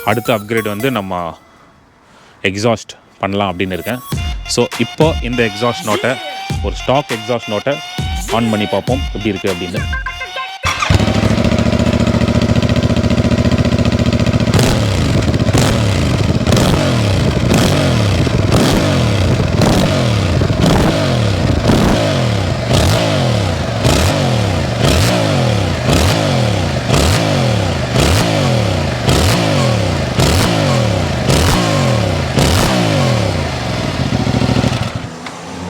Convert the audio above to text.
அடுத்த அப்கிரேட் வந்து நம்ம எக்ஸாஸ்ட் பண்ணலாம் அப்படின்னு இருக்கேன். ஸோ இப்போ இந்த எக்ஸாஸ்ட் நோட்டை ஒரு ஸ்டாக் எக்ஸாஸ்ட் நோட்டை ஆன் பண்ணி பார்ப்போம் எப்படி இருக்குது அப்படின்னு.